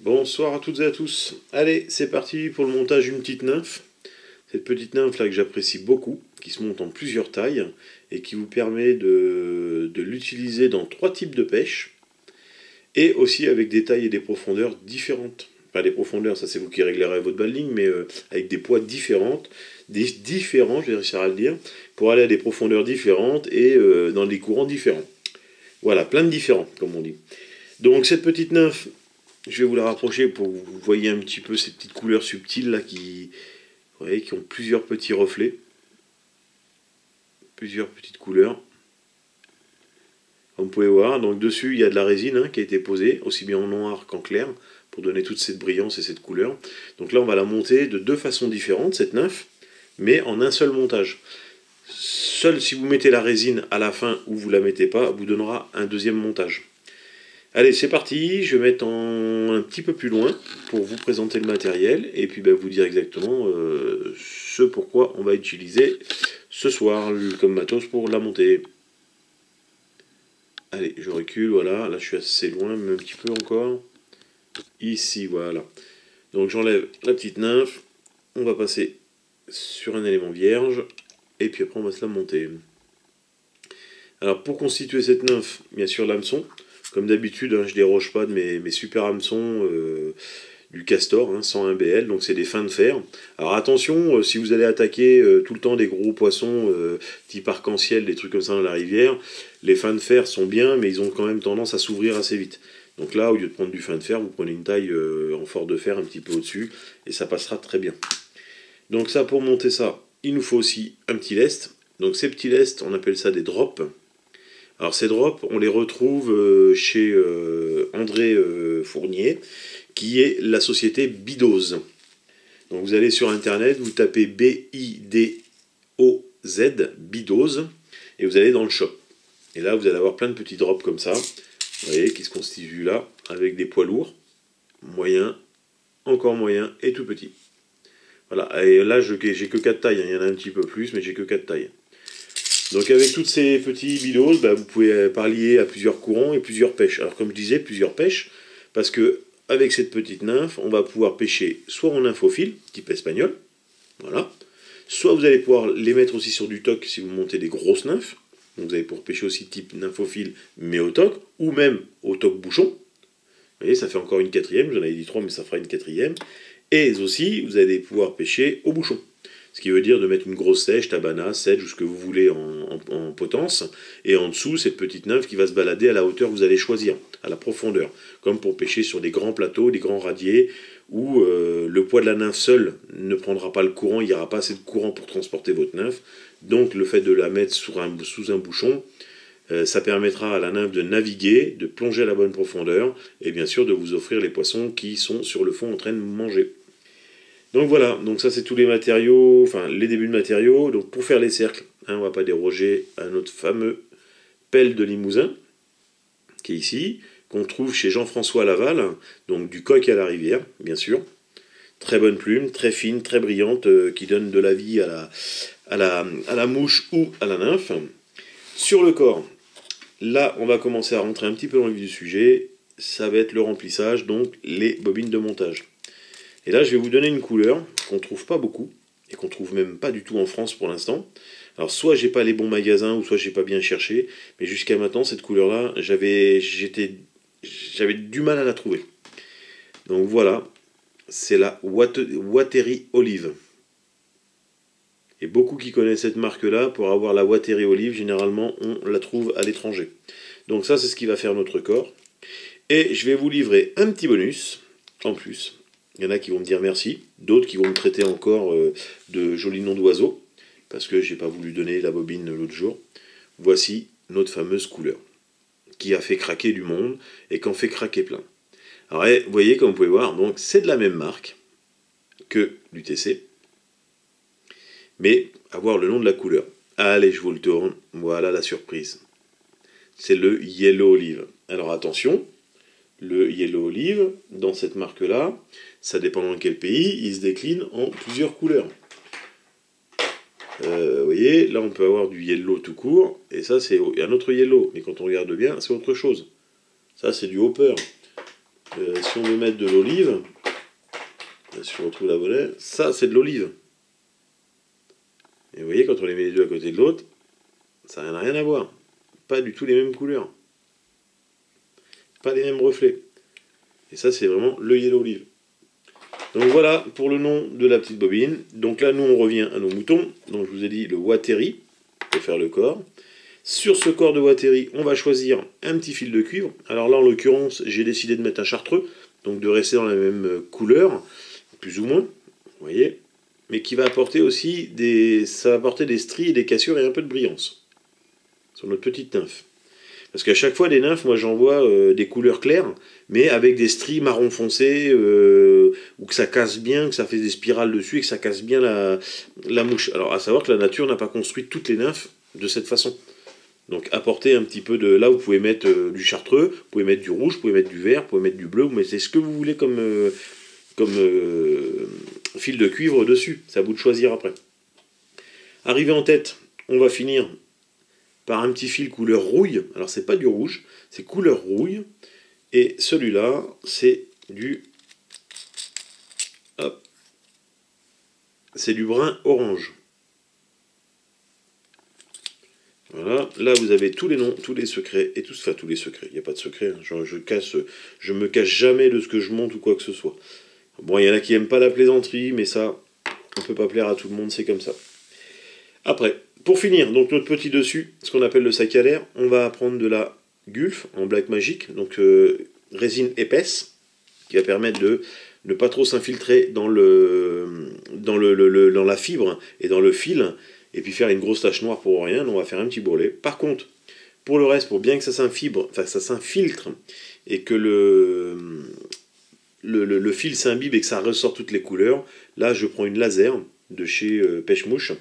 Bonsoir à toutes et à tous. Allez, c'est parti pour le montage d'une petite nymphe. Cette petite nymphe là que j'apprécie beaucoup, qui se monte en plusieurs tailles et qui vous permet de l'utiliser dans 3 types de pêche et aussi avec des tailles et des profondeurs différentes. Enfin, les profondeurs, ça c'est vous qui réglerez votre balling, mais avec des poids différents, je vais réussir à le dire, pour aller à des profondeurs différentes et dans des courants différents. Voilà, plein de différents, comme on dit. Donc cette petite nymphe, je vais vous la rapprocher pour que vous voyez un petit peu ces petites couleurs subtiles là qui, vous voyez, qui ont plusieurs petits reflets. Plusieurs petites couleurs. Comme vous pouvez voir, donc dessus il y a de la résine qui a été posée, aussi bien en noir qu'en clair, pour donner toute cette brillance et cette couleur. Donc là on va la monter de 2 façons différentes, cette nymphe, mais en un seul montage. Seul si vous mettez la résine à la fin ou vous la mettez pas, vous donnera un deuxième montage. Allez, c'est parti, je vais mettre un petit peu plus loin pour vous présenter le matériel et puis vous dire exactement ce pourquoi on va utiliser ce soir comme matos pour la monter. Allez, je recule, voilà, là je suis assez loin, mais un petit peu encore. Ici, voilà. Donc j'enlève la petite nymphe, on va passer sur un élément vierge et puis après on va se la monter. Alors pour constituer cette nymphe, bien sûr l'hameçon. Comme d'habitude, je ne déroge pas de mes super hameçons du Castor, 101 BL, donc c'est des fins de fer. Alors attention, si vous allez attaquer tout le temps des gros poissons type arc-en-ciel, des trucs comme ça dans la rivière, les fins de fer sont bien, mais ils ont quand même tendance à s'ouvrir assez vite. Donc là, au lieu de prendre du fin de fer, vous prenez une taille en fort de fer un petit peu au-dessus, et ça passera très bien. Donc ça, pour monter ça, il nous faut aussi un petit lest. Donc ces petits lests, on appelle ça des drops. Alors ces drops, on les retrouve chez André Fournier, qui est la société Bidose. Donc vous allez sur internet, vous tapez B-I-D-O-Z, Bidose, et vous allez dans le shop. Et là, vous allez avoir plein de petits drops comme ça, vous voyez, qui se constituent là, avec des poids lourds, moyens, encore moyens et tout petits. Voilà, et là, j'ai que 4 tailles, il y en a un petit peu plus, mais j'ai que 4 tailles. Donc avec tous ces petits bidos, vous pouvez pallier à plusieurs courants et plusieurs pêches. Alors comme je disais, plusieurs pêches, parce que avec cette petite nymphe, on va pouvoir pêcher soit en nymphophile, type espagnol, voilà, soit vous allez pouvoir les mettre aussi sur du toc si vous montez des grosses nymphes, donc vous allez pouvoir pêcher aussi type nymphophile, mais au toc, ou même au toc bouchon. Vous voyez, ça fait encore une quatrième, j'en avais dit 3, mais ça fera une quatrième. Et aussi, vous allez pouvoir pêcher au bouchon. Ce qui veut dire de mettre une grosse sèche, tabana, sedge, ou ce que vous voulez en potence. Et en dessous, cette petite nymphe qui va se balader à la hauteur que vous allez choisir, à la profondeur. Comme pour pêcher sur des grands plateaux, des grands radiers, où le poids de la nymphe seule ne prendra pas le courant, il n'y aura pas assez de courant pour transporter votre nymphe. Donc le fait de la mettre sous un bouchon, ça permettra à la nymphe de naviguer, de plonger à la bonne profondeur, et bien sûr de vous offrir les poissons qui sont sur le fond en train de manger. Donc voilà, donc ça c'est tous les matériaux, enfin les débuts de matériaux. Donc pour faire les cercles, on ne va pas déroger à notre fameux pelle de Limousin, qui est ici, qu'on trouve chez Jean-François Laval, donc du coq à la rivière, bien sûr. Très bonne plume, très fine, très brillante, qui donne de la vie à la mouche ou à la nymphe. Sur le corps, là on va commencer à rentrer un petit peu dans le vif du sujet, ça va être le remplissage, donc les bobines de montage. Et là, je vais vous donner une couleur qu'on ne trouve pas beaucoup, et qu'on ne trouve même pas du tout en France pour l'instant. Alors, soit j'ai pas les bons magasins, ou soit j'ai pas bien cherché, mais jusqu'à maintenant, cette couleur-là, j'avais du mal à la trouver. Donc voilà, c'est la Watery Olive. Et beaucoup qui connaissent cette marque-là, pour avoir la Watery Olive, généralement, on la trouve à l'étranger. Donc ça, c'est ce qui va faire notre corps. Et je vais vous livrer un petit bonus, en plus. Il y en a qui vont me dire merci, d'autres qui vont me traiter encore de jolis noms d'oiseaux, parce que j'ai pas voulu donner la bobine l'autre jour. Voici notre fameuse couleur, qui a fait craquer du monde, et qu'en fait craquer plein. Alors vous voyez, comme vous pouvez voir, donc c'est de la même marque que l'UTC, mais avoir le nom de la couleur. Allez, je vous le tourne, voilà la surprise. C'est le Yellow Olive. Alors attention, le Yellow Olive, dans cette marque-là, ça dépend dans quel pays, il se décline en plusieurs couleurs. Vous voyez, là on peut avoir du yellow tout court, et ça c'est un autre yellow, mais quand on regarde bien, c'est autre chose. Ça c'est du hopper. Si on veut mettre de l'olive, si on retrouve la volée, ça c'est de l'olive. Et vous voyez, quand on les met les deux à côté de l'autre, ça n'a rien à voir. Pas du tout les mêmes couleurs. Pas les mêmes reflets. Et ça, c'est vraiment le yellow olive. Donc voilà pour le nom de la petite bobine. Donc là, nous, on revient à nos moutons. Donc je vous ai dit le Watteri pour faire le corps. Sur ce corps de Watteri, on va choisir un petit fil de cuivre. Alors là, en l'occurrence, j'ai décidé de mettre un chartreux. Donc de rester dans la même couleur, plus ou moins. Vous voyez, mais qui va apporter aussi ça va apporter des stries et des cassures et un peu de brillance sur notre petite nymphe. Parce qu'à chaque fois, les nymphes, moi j'en vois des couleurs claires, mais avec des stries marron foncé, ou que ça casse bien, que ça fait des spirales dessus, et que ça casse bien la mouche. Alors à savoir que la nature n'a pas construit toutes les nymphes de cette façon. Donc apportez un petit peu de... Là, vous pouvez mettre du chartreux, vous pouvez mettre du rouge, vous pouvez mettre du vert, vous pouvez mettre du bleu, vous mettez ce que vous voulez comme fil de cuivre dessus. C'est à vous de choisir après. Arrivé en tête, on va finir par un petit fil couleur rouille. Alors c'est pas du rouge, c'est couleur rouille. Et celui-là, c'est du... Hop. C'est du brun orange. Voilà, là vous avez tous les noms, tous les secrets, et tous, enfin tous les secrets, il n'y a pas de secret, hein. Je me cache jamais de ce que je monte ou quoi que ce soit. Bon, il y en a qui n'aiment pas la plaisanterie, mais ça, on ne peut pas plaire à tout le monde, c'est comme ça. Après, pour finir, donc notre petit dessus, ce qu'on appelle le sac à l'air, on va prendre de la Gulf en Black Magic, donc résine épaisse, qui va permettre de ne pas trop s'infiltrer dans la fibre et dans le fil, et puis faire une grosse tache noire pour rien. On va faire un petit bourrelet. Par contre, pour le reste, pour bien que ça s'infiltre et que le fil s'imbibe et que ça ressort toutes les couleurs, là je prends une laser de chez Pêche-Mouche.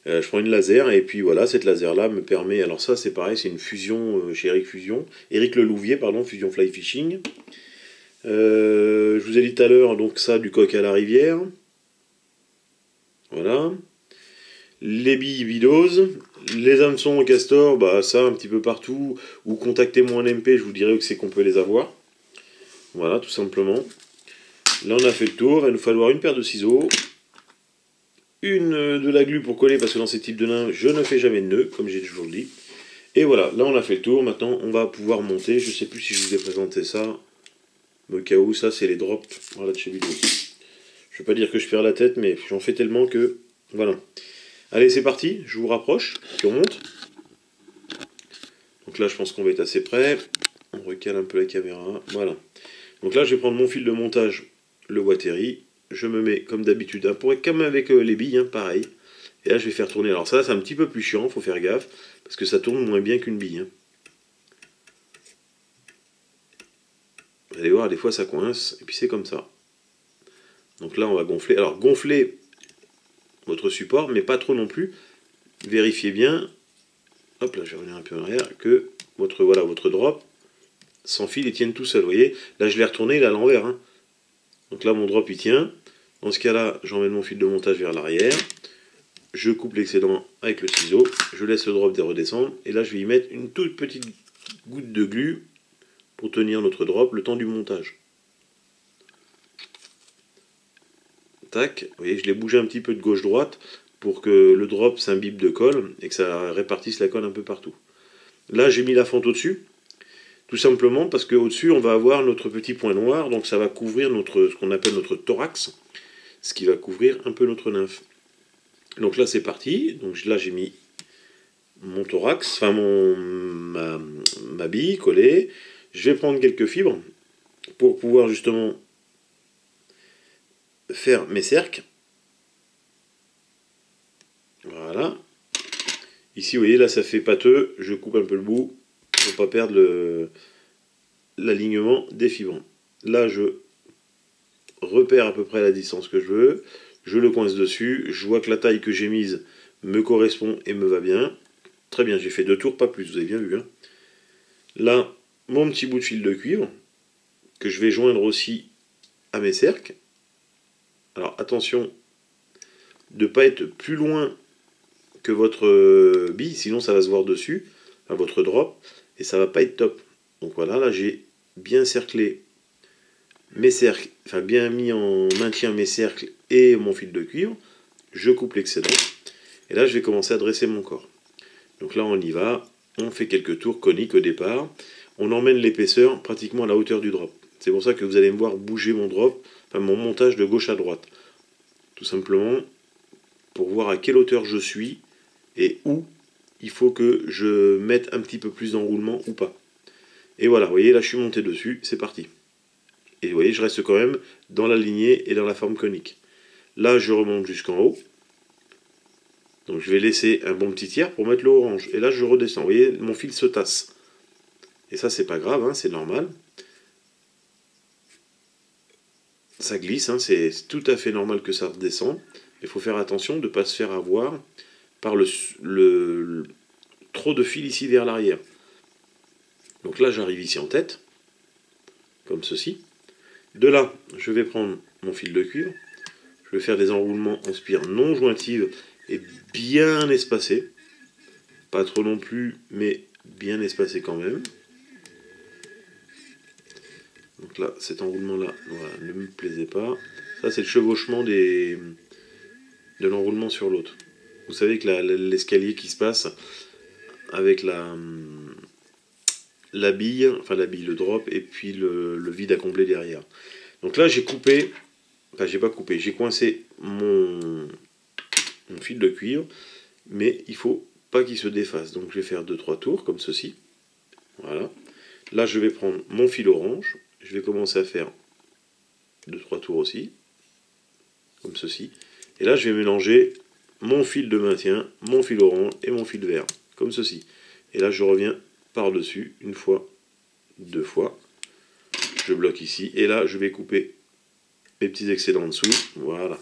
Je prends une laser et puis voilà, cette laser là me permet, alors ça c'est pareil, c'est une fusion chez Eric Lelouvier, pardon, Fusion Fly Fishing. Je vous ai dit tout à l'heure, donc ça, du coq à la rivière. Voilà. Les billes bidoses. Les hameçons au castor, bah ça, un petit peu partout. Ou contactez-moi en MP, je vous dirai où c'est qu'on peut les avoir. Voilà, tout simplement. Là, on a fait le tour. Il va nous falloir une paire de ciseaux. De la glu pour coller, parce que dans ces types de nains, je ne fais jamais de nœud, comme j'ai toujours dit. Et voilà, là, on a fait le tour. Maintenant, on va pouvoir monter. Je ne sais plus si je vous ai présenté ça. Au cas où, ça c'est les drops, voilà, de chez Vidéo. Je ne veux pas dire que je perds la tête, mais j'en fais tellement que... Voilà. Allez, c'est parti, je vous rapproche, puis on monte. Donc là, je pense qu'on va être assez près. On recale un peu la caméra, voilà. Donc là, je vais prendre mon fil de montage, le Watteri. Je me mets comme d'habitude, hein, comme avec les billes, hein, pareil. Et là, je vais faire tourner. Alors ça, c'est un petit peu plus chiant, il faut faire gaffe, parce que ça tourne moins bien qu'une bille, hein. Vous allez voir, des fois ça coince, et puis c'est comme ça. Donc là, on va gonfler. Alors, gonflez votre support, mais pas trop non plus. Vérifiez bien, hop là, je vais revenir un peu en arrière, que votre drop s'enfile et tienne tout seul. Vous voyez, là, je l'ai retourné, il est à l'envers, hein. Donc là, mon drop, il tient. Dans ce cas-là, j'emmène mon fil de montage vers l'arrière. Je coupe l'excédent avec le ciseau. Je laisse le drop redescendre. Et là, je vais y mettre une toute petite goutte de glu pour tenir notre drop le temps du montage. Tac, vous voyez, je l'ai bougé un petit peu de gauche-droite pour que le drop s'imbibe de colle et que ça répartisse la colle un peu partout. Là, j'ai mis la fente au-dessus, tout simplement parce qu'au-dessus, on va avoir notre petit point noir, donc ça va couvrir ce qu'on appelle notre thorax, ce qui va couvrir un peu notre nymphe. Donc là, c'est parti. Donc là, j'ai mis mon thorax, enfin ma bille collée. Je vais prendre quelques fibres pour pouvoir justement faire mes cercles. Voilà. Ici, vous voyez, là, ça fait pâteux. Je coupe un peu le bout pour ne pas perdre l'alignement des fibres. Là, je repère à peu près la distance que je veux. Je le coince dessus. Je vois que la taille que j'ai mise me correspond et me va bien. Très bien, j'ai fait 2 tours, pas plus, vous avez bien vu, hein. Là, mon petit bout de fil de cuivre que je vais joindre aussi à mes cercles. Alors attention de ne pas être plus loin que votre bille, sinon ça va se voir dessus, à votre drop, et ça va pas être top. Donc voilà, là j'ai bien cerclé mes cercles, enfin bien mis en maintien mes cercles et mon fil de cuivre, je coupe l'excédent. Et là, je vais commencer à dresser mon corps. Donc là, on y va. On fait quelques tours coniques au départ. On emmène l'épaisseur pratiquement à la hauteur du drop. C'est pour ça que vous allez me voir bouger mon drop, enfin mon montage de gauche à droite. Tout simplement pour voir à quelle hauteur je suis et où il faut que je mette un petit peu plus d'enroulement ou pas. Et voilà, vous voyez, là je suis monté dessus, c'est parti. Et vous voyez, je reste quand même dans la lignée et dans la forme conique. Là, je remonte jusqu'en haut. Donc je vais laisser un bon petit tiers pour mettre le orange. Et là, je redescends. Vous voyez, mon fil se tasse. Et ça, c'est pas grave, hein, c'est normal. Ça glisse, hein, c'est tout à fait normal que ça redescende. Il faut faire attention de ne pas se faire avoir par trop de fil ici vers l'arrière. Donc là, j'arrive ici en tête, comme ceci. De là, je vais prendre mon fil de cuivre. Je vais faire des enroulements en spire non jointives et bien espacés. Pas trop non plus, mais bien espacés quand même. Donc là, cet enroulement-là, voilà, ne me plaisait pas. Ça, c'est le chevauchement de l'enroulement sur l'autre. Vous savez que l'escalier qui se passe avec la bille, enfin la bille, le drop, et puis le vide à combler derrière. Donc là, j'ai coupé, enfin j'ai pas coupé, j'ai coincé mon fil de cuivre, mais il faut pas qu'il se défasse. Donc je vais faire 2-3 tours, comme ceci. Voilà. Là, je vais prendre mon fil orange, je vais commencer à faire 2-3 tours aussi, comme ceci. Et là, je vais mélanger mon fil de maintien, mon fil orange et mon fil vert, comme ceci. Et là, je reviens par-dessus, une fois, 2 fois. Je bloque ici, et là, je vais couper mes petits excédents en dessous. Voilà.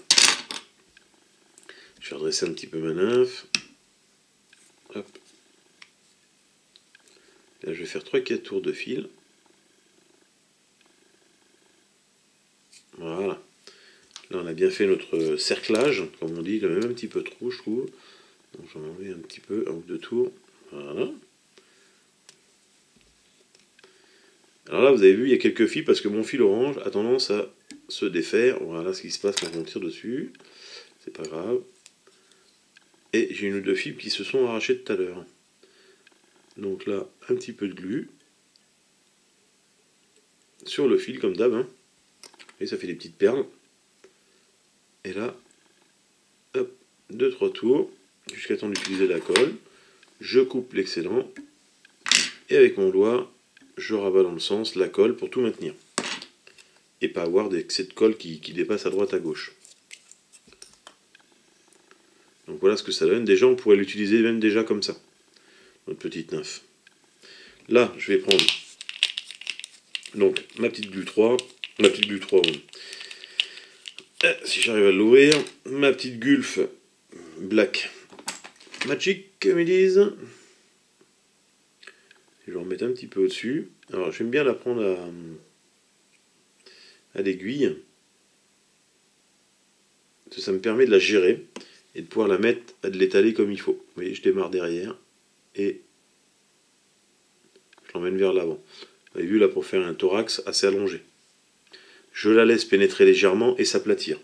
Je vais redresser un petit peu ma nymphe. Hop. Là, je vais faire 3-4 tours de fil. Voilà. Là, on a bien fait notre cerclage, comme on dit. Il y en a même un petit peu trop, je trouve. Donc, j'en ai enlevé un petit peu, un ou deux tours. Voilà. Alors là, vous avez vu, il y a quelques fils parce que mon fil orange a tendance à se défaire. Voilà ce qui se passe quand on tire dessus. C'est pas grave. Et j'ai une ou deux fibres qui se sont arrachées tout à l'heure. Donc là, un petit peu de glu sur le fil, comme d'hab. Hein. Et ça fait des petites perles. Et là, hop, 2-3 tours, jusqu'à temps d'utiliser la colle. Je coupe l'excédent. Et avec mon doigt, je rabats dans le sens la colle pour tout maintenir. Et pas avoir d'excès de colle qui dépasse à droite à gauche. Donc voilà ce que ça donne. Déjà, on pourrait l'utiliser même déjà comme ça. Notre petite nymphe. Là, je vais prendre donc ma petite glu 3. Ma petite glu 3, bon. Si j'arrive à l'ouvrir. Ma petite Gulf Black Magic, comme ils disent. Je vais en mettre un petit peu au-dessus. Alors, j'aime bien la prendre à l'aiguille. Ça me permet de la gérer et de pouvoir la mettre, de l'étaler comme il faut. Vous voyez, je démarre derrière et je l'emmène vers l'avant. Vous avez vu là pour faire un thorax assez allongé. Je la laisse pénétrer légèrement et s'aplatir.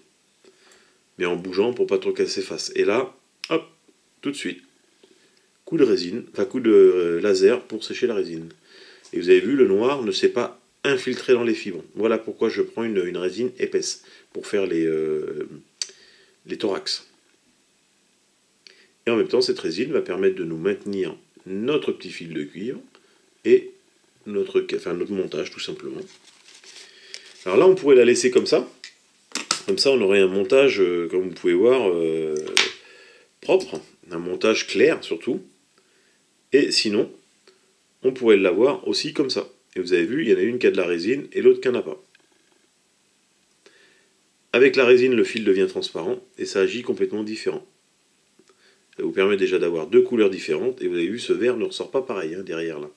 Mais en bougeant pour pas trop qu'elle s'efface. Et là, hop, tout de suite. Coup de résine, enfin coup de laser pour sécher la résine. Et vous avez vu, le noir ne s'est pas infiltré dans les fibres. Voilà pourquoi je prends une résine épaisse pour faire les thorax. Et en même temps, cette résine va permettre de nous maintenir notre petit fil de cuivre et notre montage, tout simplement. Alors là, on pourrait la laisser comme ça. Comme ça, on aurait un montage, comme vous pouvez voir, propre. Un montage clair, surtout. Et sinon, on pourrait l'avoir aussi comme ça. Et vous avez vu, il y en a une qui a de la résine et l'autre qui n'en a pas. Avec la résine, le fil devient transparent et ça agit complètement différent. Ça vous permet déjà d'avoir deux couleurs différentes. Et vous avez vu, ce vert ne ressort pas pareil hein, derrière là.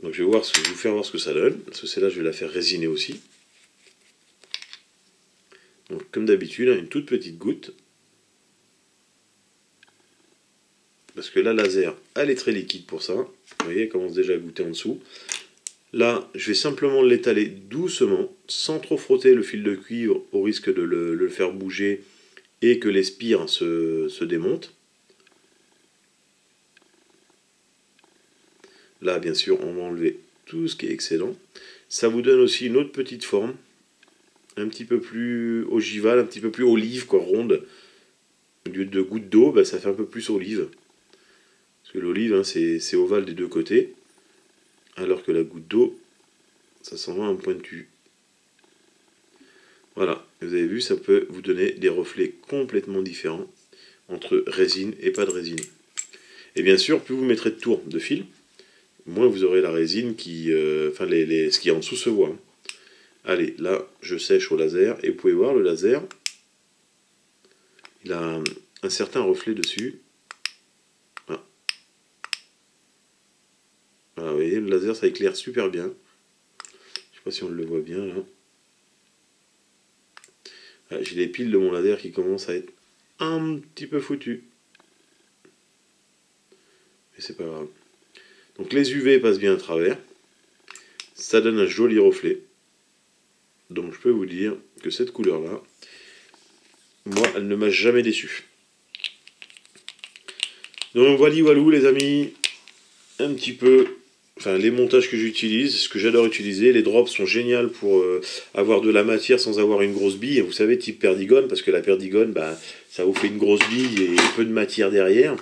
Donc je vais vous faire voir ce que ça donne. Parce que celle-là, je vais la faire résiner aussi. Donc comme d'habitude, une toute petite goutte. Parce que la laser, elle est très liquide pour ça. Vous voyez, elle commence déjà à goûter en dessous. Là, je vais simplement l'étaler doucement, sans trop frotter le fil de cuivre, au risque de le faire bouger et que les spires se démontent. Là, bien sûr, on va enlever tout ce qui est excédent. Ça vous donne aussi une autre petite forme, un petit peu plus ogivale, un petit peu plus olive, quoi, ronde. Au lieu de gouttes d'eau, bah, ça fait un peu plus olive. Parce que l'olive, hein, c'est ovale des deux côtés. Alors que la goutte d'eau, ça s'en va un pointu. Voilà, vous avez vu, ça peut vous donner des reflets complètement différents entre résine et pas de résine. Et bien sûr, plus vous mettrez de tours de fil, moins vous aurez la résine qui... enfin, ce qui est en dessous se voit. Hein. Allez, là, je sèche au laser, et vous pouvez voir, le laser, il a un certain reflet dessus. Voilà. Voilà, vous voyez, le laser, ça éclaire super bien. Je sais pas si on le voit bien, là. Voilà, j'ai les piles de mon laser qui commencent à être un petit peu foutues. Mais c'est pas grave. Donc les UV passent bien à travers. Ça donne un joli reflet. Donc je peux vous dire que cette couleur-là, moi, elle ne m'a jamais déçu. Donc voilà, les amis, un petit peu, enfin les montages que j'utilise, ce que j'adore utiliser. Les drops sont géniaux pour avoir de la matière sans avoir une grosse bille. Vous savez, type perdigone, parce que la perdigone, bah, ça vous fait une grosse bille et peu de matière derrière.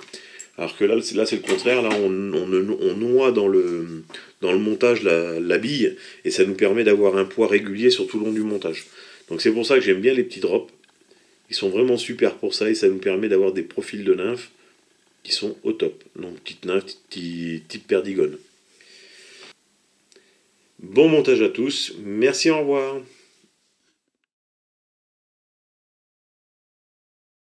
Alors que là c'est le contraire, là on noie dans le montage la bille, et ça nous permet d'avoir un poids régulier sur tout le long du montage. Donc c'est pour ça que j'aime bien les petits drops. Ils sont vraiment super pour ça, et ça nous permet d'avoir des profils de nymphes qui sont au top. Donc petite nymphe, type perdigone. Bon montage à tous, merci, au revoir.